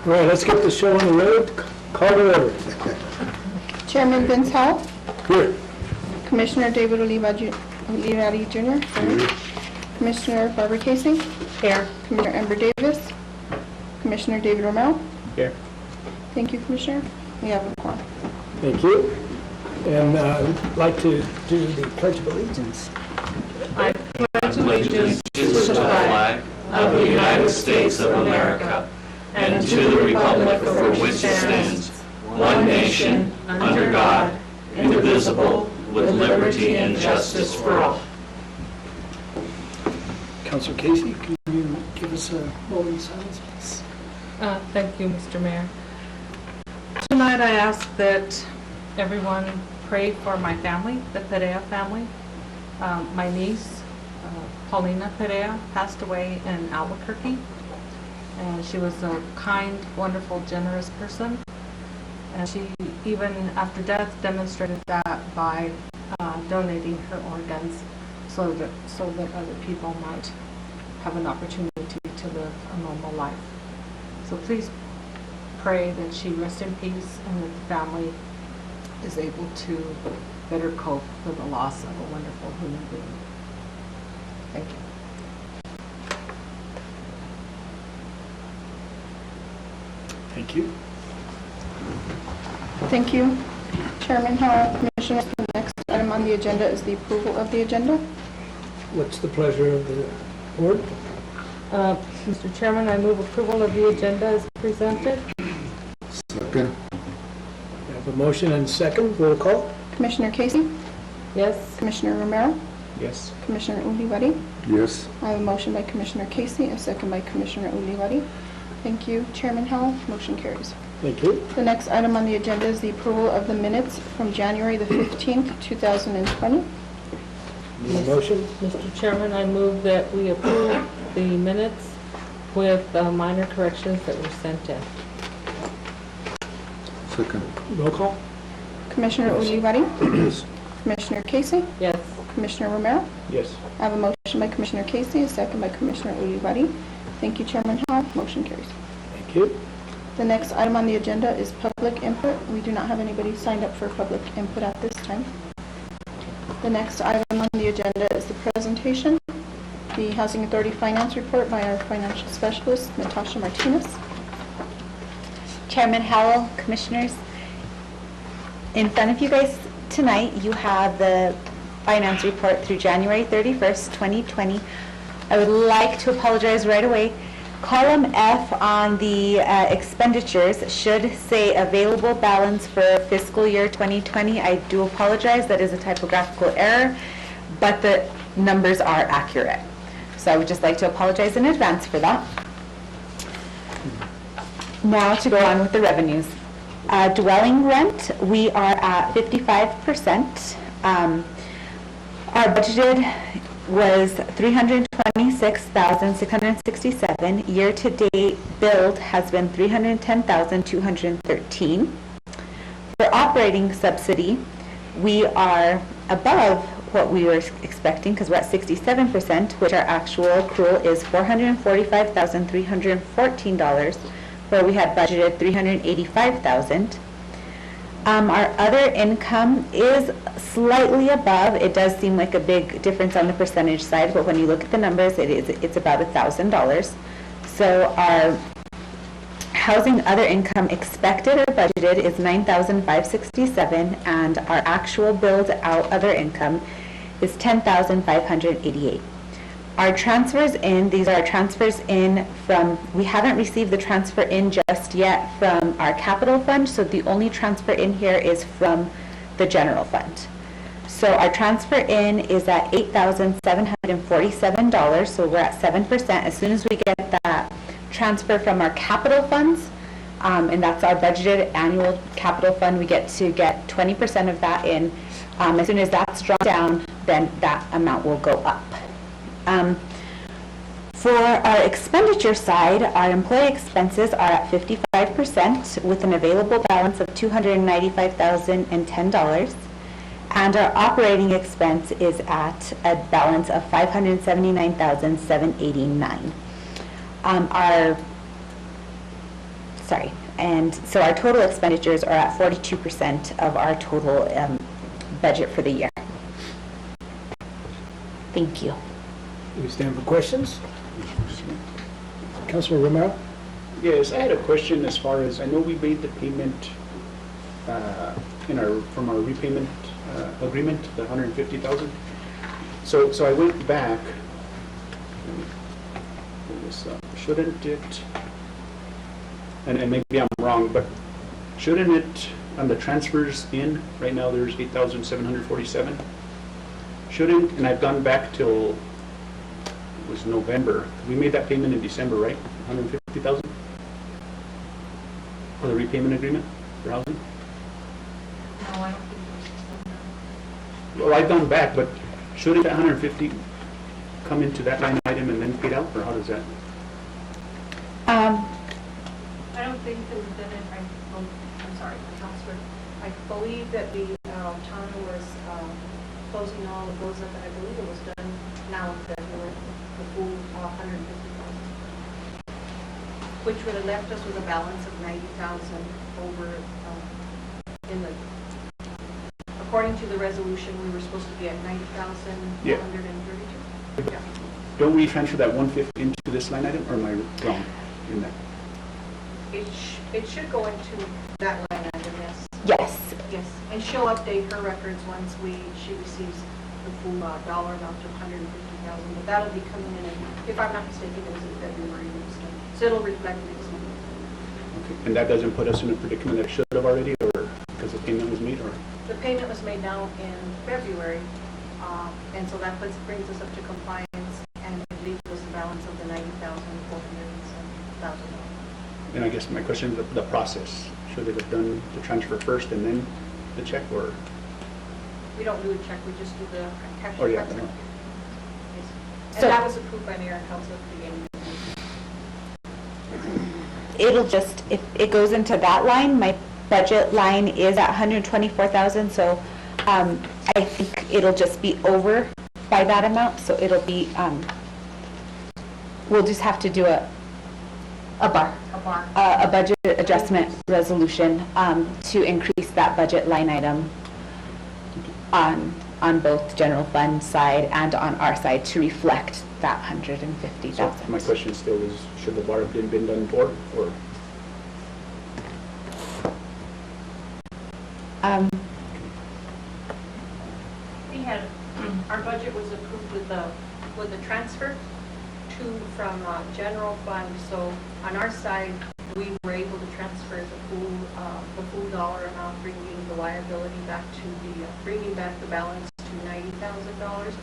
All right, let's get the show on the road. Call to order. Chairman Vince Howell, Here. Commissioner David Olivari Jr., Commissioner Barbara Casey, Here. Commissioner Amber Davis, Commissioner David Romero. Here. Thank you, Commissioner. We have a quorum. Thank you. And I'd like to do the Pledge of Allegiance. I pledge allegiance to the flag of the United States of America and to the republic for which it stands, one nation, under God, indivisible, with liberty and justice for all. Councilor Casey, can you give us a moment of silence, please? Thank you, Mr. Mayor. Tonight I ask that everyone pray for my family, the Perea family. My niece, Paulina Perea, passed away in Albuquerque. And she was a kind, wonderful, generous person. And she, even after death, demonstrated that by donating her organs so that other people might have an opportunity to live a normal life. So please pray that she rest in peace and that the family is able to better cope with the loss of a wonderful human being. Thank you. Thank you. Thank you, Chairman Howell. Commissioners, the next item on the agenda is the approval of the agenda. What's the pleasure of the board? Mr. Chairman, I move approval of the agenda as presented. Second. We have a motion and second. Roll call. Commissioner Casey, Yes. Commissioner Romero, Yes. Commissioner Olivari. Yes. I have a motion by Commissioner Casey, a second by Commissioner Olivari. Thank you, Chairman Howell. Motion carries. Thank you. The next item on the agenda is the approval of the minutes from January the 15th, 2020. Need a motion? Mr. Chairman, I move that we approve the minutes with minor corrections that were sent in. Second. Roll call. Commissioner Olivari, Yes. Commissioner Casey, Yes. Commissioner Romero. Yes. I have a motion by Commissioner Casey, a second by Commissioner Olivari. Thank you, Chairman Howell. Motion carries. Thank you. The next item on the agenda is public input. We do not have anybody signed up for public input at this time. The next item on the agenda is the presentation, the Housing Authority Finance Report by our financial specialist, Natasha Martinez. Chairman Howell, Commissioners, in front of you guys tonight, you have the finance report through January 31st, 2020. I would like to apologize right away. Column F on the expenditures should say available balance for fiscal year 2020. I do apologize, that is a typographical error, but the numbers are accurate. So I would just like to apologize in advance for that. Now to go on with the revenues. Dwelling rent, we are at 55%. Our budgeted was $326,667. Year-to-date billed has been $310,213. For operating subsidy, we are above what we were expecting because we're at 67%, which our actual accrual is $445,314, where we had budgeted $385,000. Our other income is slightly above. It does seem like a big difference on the percentage side, but when you look at the numbers, it's about $1,000. So our housing other income expected or budgeted is $9,567, and our actual billed out other income is $10,588. Our transfers in, these are transfers in from, we haven't received the transfer in just yet from our capital fund, so the only transfer in here is from the general fund. So our transfer in is at $8,747, so we're at 7%. As soon as we get that transfer from our capital funds, and that's our budgeted annual capital fund, we get to get 20% of that in. As soon as that's dropped down, then that amount will go up. For our expenditure side, our employee expenses are at 55% with an available balance of $295,010, and our operating expense is at a balance of $579,789. Our sorry. And so our total expenditures are at 42% of our total budget for the year. Thank you. We stand for questions. Councilor Romero? Yes, I had a question as far as, I know we made the payment from our repayment agreement, the 150,000. So I went back, let me pull this up. Shouldn't it, and maybe I'm wrong, but shouldn't it, on the transfers in, right now there's 8,747? Shouldn't, and I've gone back till, it was November, we made that payment in December, right? 150,000? For the repayment agreement for housing? No, I don't think it's Well, I've gone back, but shouldn't that 150 come into that line item and then paid out, or how does that? I don't think that we've done it, I'm sorry, Counselor. I believe that the town was closing all of those up, and I believe it was done now in February, the full 150,000. Which would have left us with a balance of 90,000 over in the, according to the resolution, we were supposed to be at 90,132. Yeah. Don't we transfer that 150 into this line item, or am I wrong in that? It should go into that line item, yes. Yes. Yes, and she'll update her records once she receives the full dollar amount of 150,000, but that'll be coming in, if I'm not mistaken, it was in February, so it'll reflect next month. Okay. And that doesn't put us in a predicament that it should have already, or because the payment was made, or? The payment was made now in February, and so that brings us up to compliance, and it leaves us a balance of the $90,407,000. And I guess my question is the process. Should it have done the transfer first and then the check, or? We don't do a check, we just do the cash Oh, yeah, transfer. I know. Yes. So- And that was approved by Mayor and Council at the beginning. It'll just, if it goes into that line, my budget line is at 124,000, so I think it'll just be over by that amount, so it'll be, we'll just have to do a budget adjustment resolution to increase that budget line item on both general fund side and on our side to reflect that 150,000. So my question still is, should the bar have been done before, or? We had, our budget was approved with the transfer from general fund, so on our side, we were able to transfer the full dollar amount, bringing the liability back bringing back the balance to $90,000.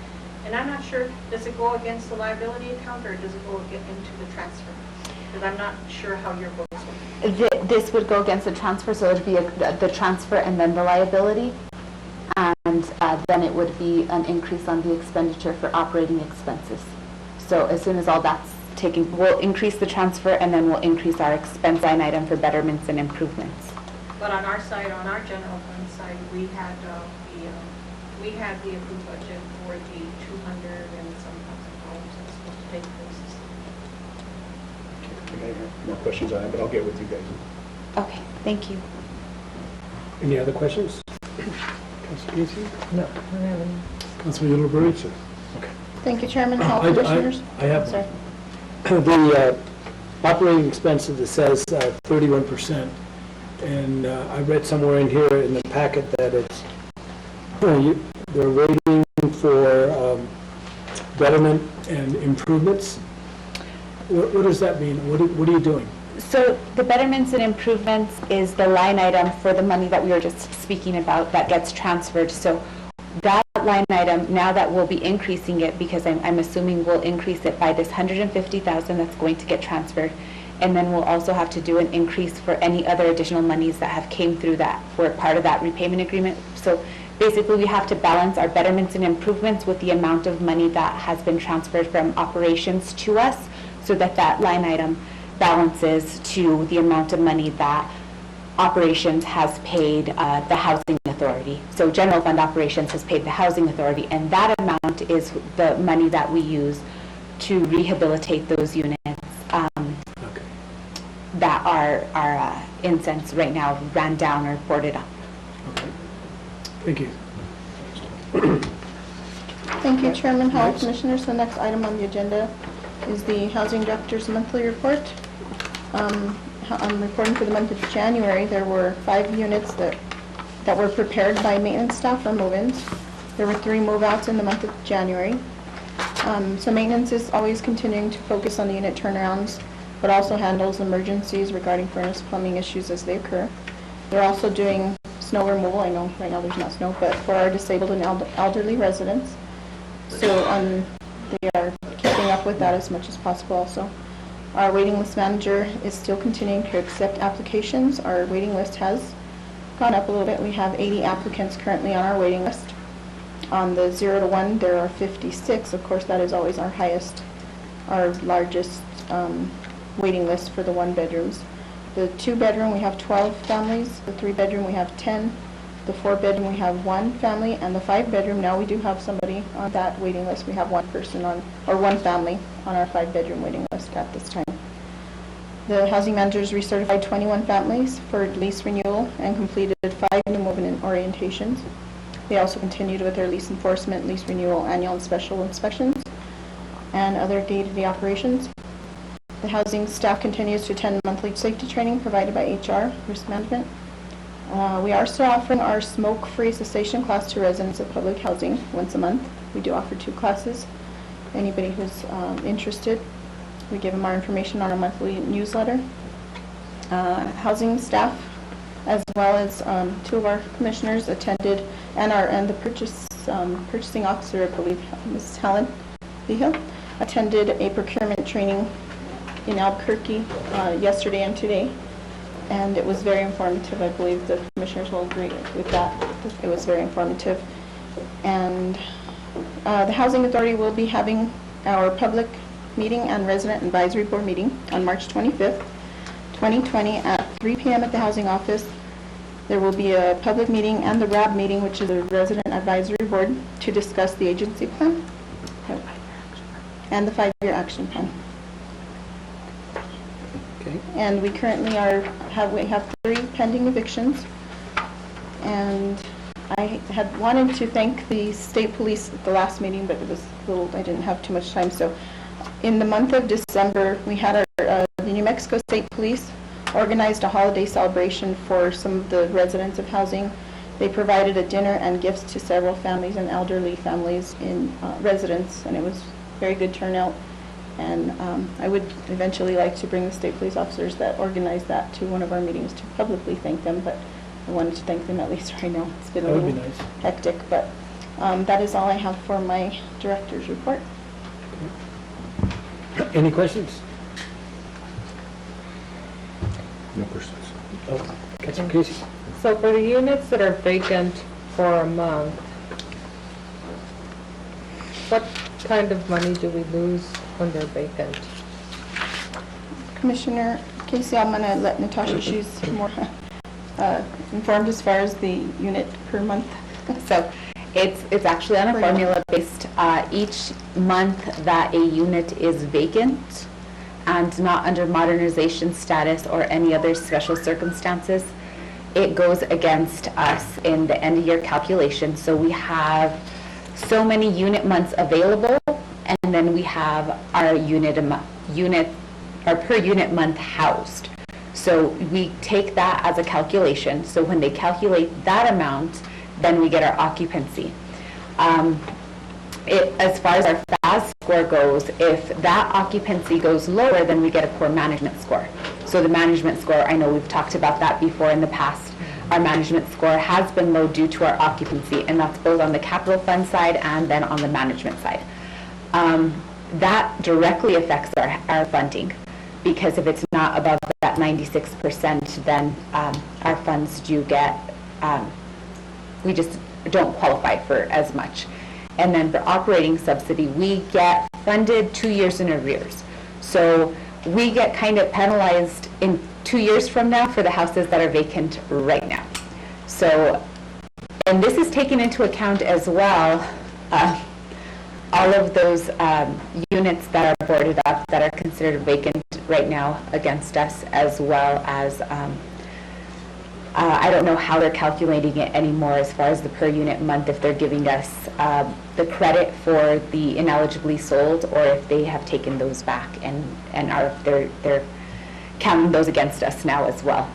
And I'm not sure, does it go against the liability account, or does it go into the transfer? Because I'm not sure how your books work. This would go against the transfer, so it would be the transfer and then the liability. And then it would be an increase on the expenditure for operating expenses. So as soon as all that's taken, we'll increase the transfer and then we'll increase our expense line item for betterments and improvements. But on our side, on our general fund side, we had the approved budget for the 200 and some thousand dollars that's supposed to take place. I have more questions on it, but I'll get with you guys. Okay, thank you. Any other questions? Councilor Casey? No. Councilor Yellowbird? Okay. Thank you, Chairman. All I commissioners. have Sorry. the operating expenses, it says 31%. And I read somewhere in here in the packet that it's, they're waiting for betterment and improvements. What does that mean? What are you doing? So the betterments and improvements is the line item for the money that we were just speaking about that gets transferred. So that line item, now that we'll be increasing it, because I'm assuming we'll increase it by this 150,000 that's going to get transferred. And then we'll also have to do an increase for any other additional monies that have came through that, were part of that repayment agreement. So basically, we have to balance our betterments and improvements with the amount of money that has been transferred from operations to us, so that that line item balances to the amount of money that operations has paid the housing authority. So general fund operations has paid the housing authority, and that amount is the money that we use to rehabilitate those units. Okay. that are in sense right now ran down or boarded up. Thank you. Thank you, Chairman Howell, Next. Commissioners. The next item on the agenda is the Housing Director's Monthly Report. I'm reporting for the month of January. There were 5 units that were prepared by maintenance staff for move-ins. There were 3 move-outs in the month of January. So maintenance is always continuing to focus on the unit turnarounds, but also handles emergencies regarding furnace plumbing issues as they occur. They're also doing snow removal. I know right now there's not snow, but for our disabled and elderly residents. So they are keeping up with that as much as possible also. Our waiting list manager is still continuing to accept applications. Our waiting list has gone up a little bit. We have 80 applicants currently on our waiting list. On the 0 to 1, there are 56. Of course, that is always our highest, our largest waiting list for the 1-bedrooms. The 2-bedroom, we have 12 families. The 3-bedroom, we have 10. The 4-bedroom, we have 1 family. And the 5-bedroom, now we do have somebody on that waiting list. We have 1 person on, or 1 family on our 5-bedroom waiting list at this time. The housing managers recertified 21 families for lease renewal and completed 5 new move-in orientations. They also continued with their lease enforcement, lease renewal, annual and special inspections, and other day-to-day operations. The housing staff continues to attend monthly safety training provided by HR, risk management. We are still offering our smoke-free cessation class to residents of public housing once a month. We do offer 2 classes. Anybody who's interested, we give them our information on our monthly newsletter. Housing staff, as well as 2 of our commissioners attended, and the purchasing officer, I believe, Ms. Helen Behill, attended a procurement training in Albuquerque yesterday and today, and it was very informative. I believe the commissioners will agree with that. It was very informative. And the Housing Authority will be having our public meeting and resident advisory board meeting on March 25th, 2020 at 3 p.m. at the Housing Office. There will be a public meeting and the RAB meeting, which is the Resident Advisory Board, to discuss the agency plan and the 5-year action plan. Okay. And we currently we have 3 pending evictions. And I had wanted to thank the state police at the last meeting, but it was I didn't have too much time. So in the month of December, we had the New Mexico State Police organized a holiday celebration for some of the residents of housing. They provided a dinner and gifts to several families and elderly families in residents, and it was very good turnout. And I would eventually like to bring the state police officers that organized that to one of our meetings to publicly thank them, but I wanted to thank them at least right now. It's been a That would little be nice. hectic, but that is all I have for my director's report. Any questions? No questions. Oh, Councilor Casey? So for the units that are vacant for a month, what kind of money do we lose when they're vacant? Commissioner Casey, I'm going to let Natasha, she's more informed as far as the unit per month. So it's actually on a formula based, each month that a unit is vacant and not under modernization status or any other special circumstances, it goes against us in the end of year calculation. So we have so many unit months available, and then we have our per unit month housed. So we take that as a calculation. So when they calculate that amount, then we get our occupancy. As far as our FAS score goes, if that occupancy goes lower, then we get a poor management score. So the management score, I know we've talked about that before in the past. Our management score has been low due to our occupancy, and that's both on the capital fund side and then on the management side. That directly affects our funding, because if it's not above that 96%, then our funds do get, we just don't qualify for as much. And then for operating subsidy, we get funded 2 years in arrears. So we get kind of penalized in 2 years from now for the houses that are vacant right now. So, and this is taken into account as well, all of those units that are boarded up that are considered vacant right now against us, as well as, I don't know how they're calculating it anymore as far as the per unit month, if they're giving us the credit for the ineligibly sold, or if they have taken those back and they're counting those against us now as well.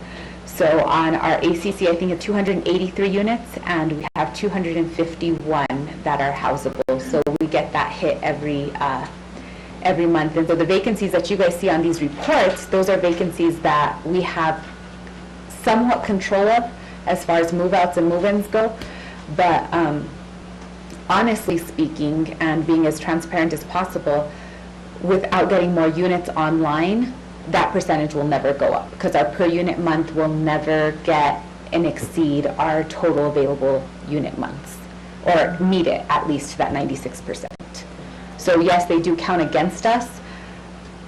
So on our ACC, I think it's 283 units, and we have 251 that are housable. So we get that hit every month. And so the vacancies that you guys see on these reports, those are vacancies that we have somewhat control of as far as move-outs and move-ins go. But honestly speaking, and being as transparent as possible, without getting more units online, that percentage will never go up, because our per unit month will never get and exceed our total available unit months, or meet it at least to that 96%. So yes, they do count against us,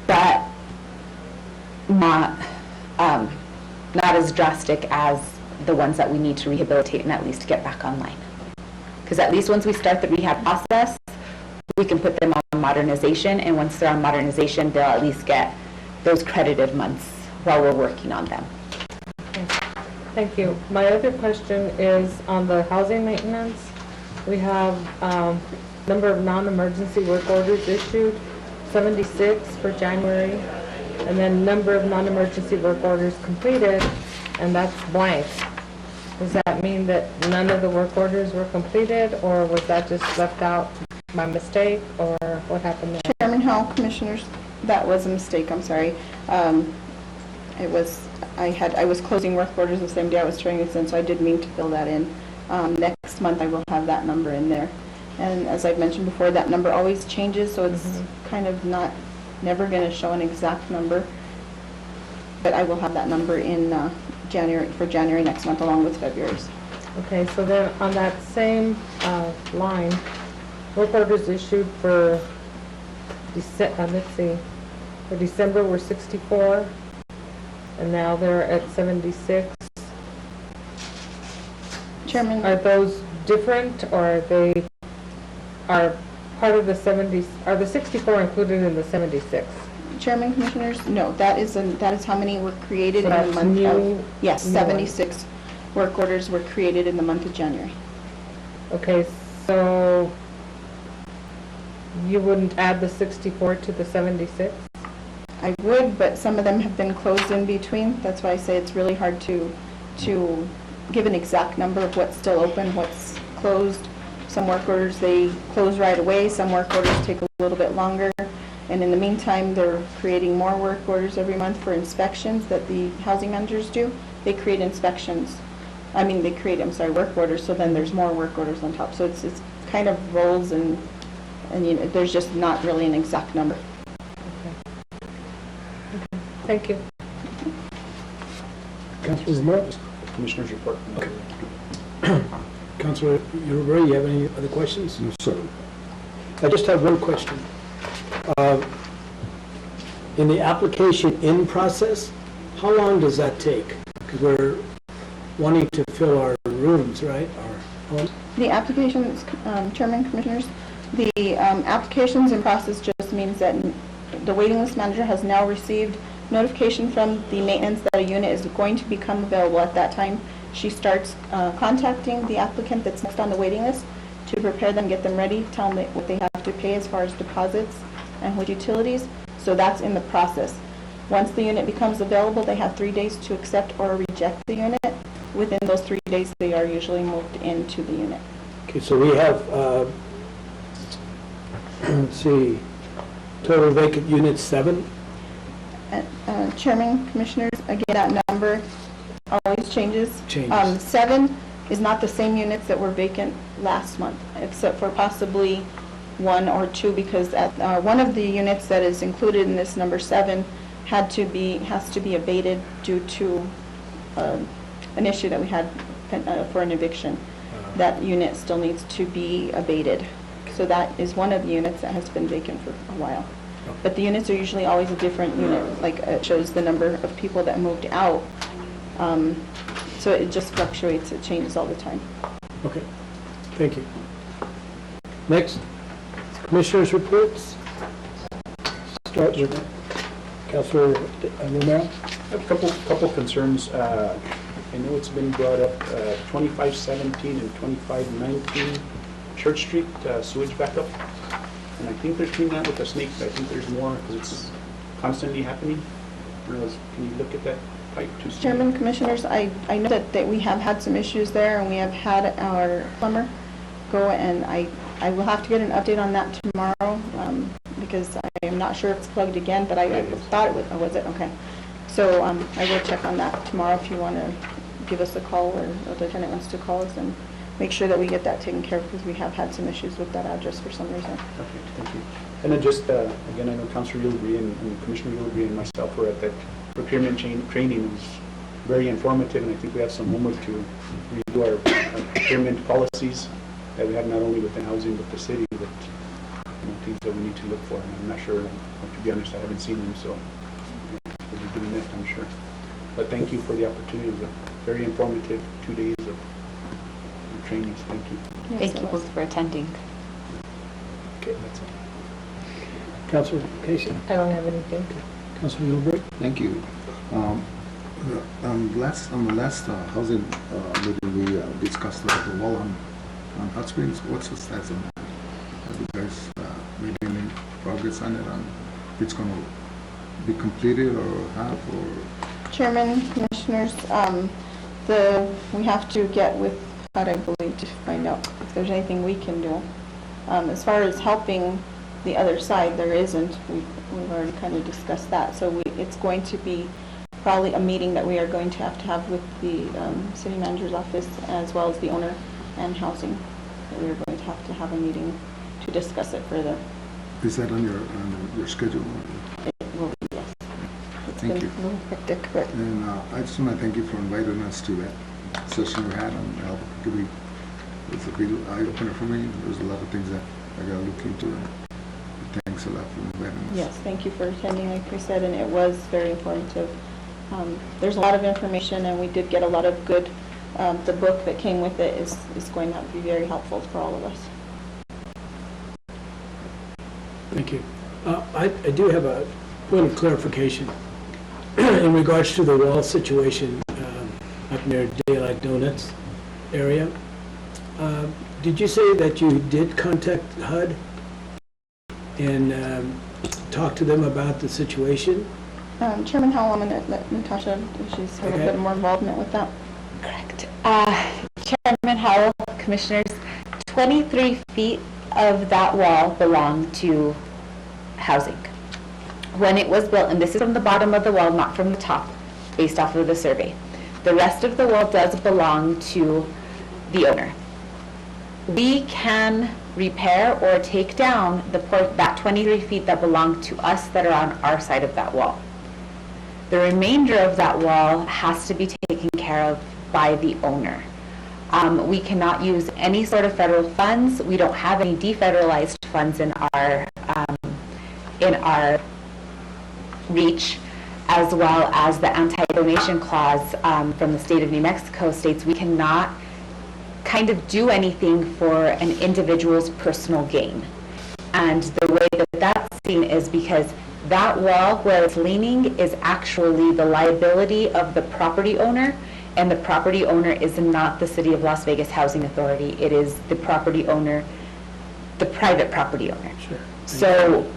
but not as drastic as the ones that we need to rehabilitate and at least get back online. Because at least once we start the rehab process, we can put them on modernization, and once they're on modernization, they'll at least get those credited months while we're working on them. Thank you. My other question is on the housing maintenance. We have number of non-emergency work orders issued, 76 for January, and then number of non-emergency work orders completed, and that's blank. Does that mean that none of the work orders were completed, or was that just left out by mistake, or what happened there? Chairman Hall, Commissioners, that was a mistake, I'm sorry. It was, I was closing work orders the same day I was turning this in, so I did mean to fill that in. Next month I will have that number in there. And as I've mentioned before, that number always changes, so it's kind of never going to show an exact number. But I will have that number in for January next month, along with February's. Okay, so then on that same line, work orders issued for for December were 64, and now they're at 76. Chairman, Are those different, or are part of the 70s, are the 64 included in the 76? Chairman, Commissioners, no, that is how many were created So in the that's month new- of, yes, new 76 work orders were created in the month of January. Okay, so you wouldn't add the 64 to the 76? I would, but some of them have been closed in between. That's why I say it's really hard to give an exact number of what's still open, what's closed. Some work orders, they close right away. Some work orders take a little bit longer. And in the meantime, they're creating more work orders every month for inspections that the housing managers do. They create inspections. They create, work orders, so then there's more work orders on top. So it's kind of rolls, and there's just not really an exact number. Thank you. Councilor Morales? Commissioners report. Councilor Uribe, you have any other questions? No, sir. I just have one question. In the application in process, how long does that take? Because we're wanting to fill our rooms, right? Our homes. The applications, Chairman, Commissioners, the applications in process just means that the waiting list manager has now received notification from the maintenance that a unit is going to become available at that time. She starts contacting the applicant that's next on the waiting list to prepare them, get them ready, tell them what they have to pay as far as deposits and with utilities. So that's in the process. Once the unit becomes available, they have 3 days to accept or reject the unit. Within those 3 days, they are usually moved into the unit. Okay, so we have, let's see, total vacant units 7. Chairman, Commissioners, again, that number always changes. Changes. 7 is not the same units that were vacant last month, except for possibly 1 or 2, because one of the units that is included in this number 7 has to be abated due to an issue that we had for an eviction. That unit still needs to be abated. So that is one of the units that has been vacant for a while. But the units are usually always a different unit, like it shows the number of people that moved out. So it just fluctuates, it changes all the time. Okay, thank you. Next, Commissioners' reports. Start with Councilor Romero? I have a couple concerns. I know it's been brought up, 2517 and 2519 Church Street sewage backup. And I think they're cleaning that with the snake, but I think there's more because it's constantly happening. Can you look at that pipe to see? Chairman, Commissioners, I know that we have had some issues there, and we have had our plumber go, and I will have to get an update on that tomorrow, because I am not sure if it's plugged again, but I thought it was, was it? Okay. So I will check on that tomorrow if you want to give us a call, or the lieutenant wants to call us, and make sure that we get that taken care of, because we have had some issues with that address for some reason. Okay, thank you. And then just, again, I know Councilor Yulbree and Commissioner Yulbree and myself were at that procurement training. It was very informative, and I think we have some homework to redo our procurement policies that we have not only within housing but the city, but things that we need to look for. And I'm not sure, to be honest, I haven't seen them, so we'll be doing that, I'm sure. But thank you for the opportunity. It was a very informative 2 days of trainings. Thank you. Yes, Thank it you was. both for attending. Okay, that's it. Councilor Casey? I don't have anything. Councilor Yulbrey? Thank you. On the last housing meeting, we discussed the wall on Hot Springs. What's the status on that? Have you guys made any progress on it? On if it's going to be completed or half or? Chairman, Commissioners, we have to get with HUD, I believe, to find out if there's anything we can do. As far as helping the other side, there isn't. We've already kind of discussed that. So it's going to be probably a meeting that we are going to have with the city manager's office, as well as the owner and housing. That we are going to have a meeting to discuss it further. Is that on your schedule? It will be, yes. It's Thank been you. a little hectic, but And I just want to thank you for inviting us to that session we had on Albuquerque. It was a big eye-opener for me. There's a lot of things that I got to look into. And thanks a lot for inviting us. yes, thank you for attending, like we said, and it was very informative. There's a lot of information, and we did get a lot of good, the book that came with it is going to be very helpful for all of us. Thank you. I do have a point of clarification in regards to the wall situation up near Daylight Donuts area. Did you say that you did contact HUD and talk to them about the situation? Chairman Howell, I'm going to let Natasha, she's had a Okay. bit more involvement with that. Correct. Chairman Howell, Commissioners, 23 feet of that wall belong to housing. When it was built, and this is from the bottom of the wall, not from the top, based off of the survey. The rest of the wall does belong to the owner. We can repair or take down that 23 feet that belong to us that are on our side of that wall. The remainder of that wall has to be taken care of by the owner. We cannot use any sort of federal funds. We don't have any defederalized funds in our reach, as well as the anti-donation clause from the state of New Mexico states we cannot kind of do anything for an individual's personal gain. And the way that that's seen is because that wall where it's leaning is actually the liability of the property owner, and the property owner is not the City of Las Vegas Housing Authority. It is the property owner, the private property owner. Sure. So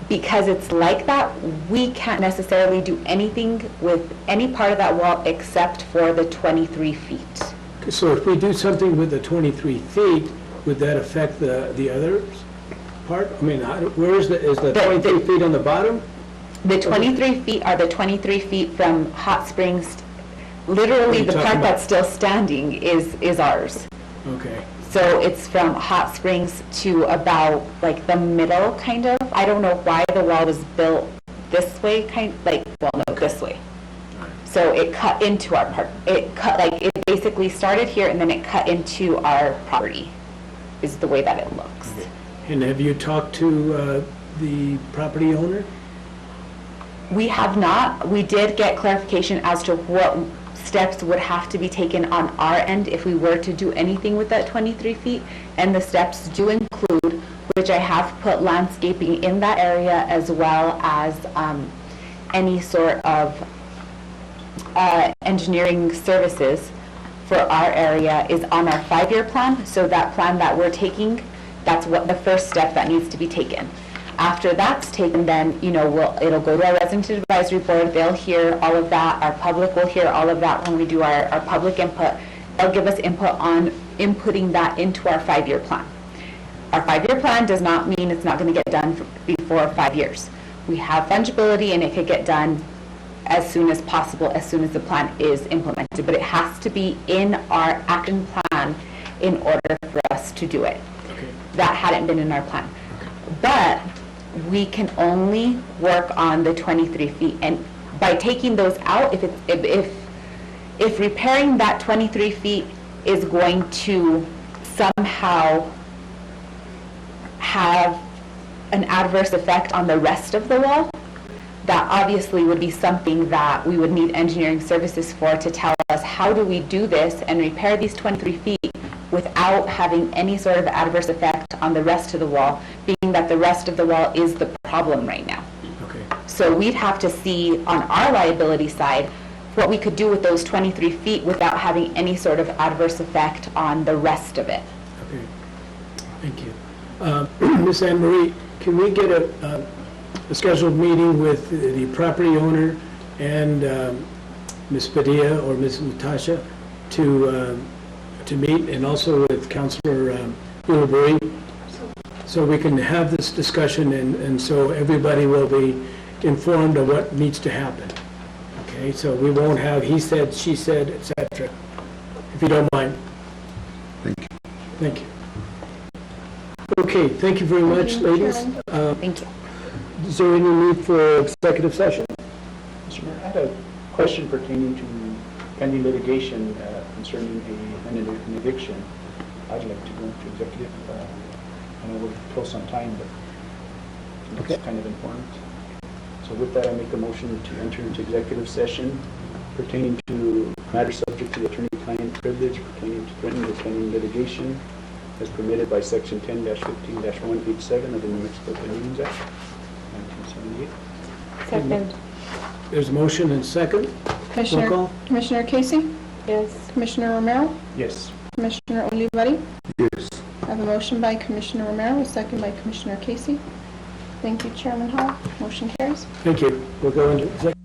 because it's like that, we can't necessarily do anything with any part of that wall except for the 23 feet. So if we do something with the 23 feet, would that affect the other part? I mean, where is the 23 feet on the bottom? The 23 feet are the 23 feet from Hot Springs. Literally, the part that's still standing is ours. Okay. So it's from Hot Springs to about like the middle, kind of. I don't know why the wall was built this way, this way. So it cut into our part. It basically started here and then it cut into our property, is the way that it looks. And have you talked to the property owner? We have not. We did get clarification as to what steps would have to be taken on our end if we were to do anything with that 23 feet. And the steps do include, which I have put landscaping in that area, as well as any sort of engineering services for our area is on our 5-year plan. So that plan that we're taking, that's what the first step that needs to be taken. After that's taken, then, it'll go to our resident advisory board, they'll hear all of that, our public will hear all of that when we do our public input. They'll give us input on inputting that into our 5-year plan. Our 5-year plan does not mean it's not going to get done before 5 years. We have fungibility and it could get done as soon as possible, as soon as the plan is implemented, but it has to be in our action plan in order for us to do it. Okay. That hadn't been in our plan. But we can only work on the 23 feet, and by taking those out, if repairing that 23 feet is going to somehow have an adverse effect on the rest of the wall, that obviously would be something that we would need engineering services for to tell us how do we do this and repair these 23 feet without having any sort of adverse effect on the rest of the wall, being that the rest of the wall is the problem right now. Okay. So we'd have to see on our liability side what we could do with those 23 feet without having any sort of adverse effect on the rest of it. Okay. Thank you. Ms. Anne Marie, can we get a scheduled meeting with the property owner and Ms. Padilla or Ms. Natasha to meet, and also with Councilor Ulibarri, so we can have this discussion and so everybody will be informed of what needs to happen. Okay, so we won't have he said, she said, etc. If you don't mind. Thank you. Thank you. Okay, thank you very much, Thank you, ladies. Chairman. Thank you. Is there any need for executive session? Mr. Mayor, I had a question pertaining to pending litigation concerning an eviction. I'd like to go into executive. I know we're close on time, but it's kind of important. So with that, I make a motion to enter into executive session pertaining to matters subject to the attorney-client privilege pertaining to threatened or pending litigation as permitted by Section 10-15-187 of the New Mexico Open Meetings Act, 1978. Second, There's a motion and second. Roll call. Commissioner Casey, yes. Commissioner Romero, Yes. Commissioner Olivari. Yes. I have a motion by Commissioner Romero, a second by Commissioner Casey. Thank you, Chairman Hall. Motion carries. Thank you. We'll go into executive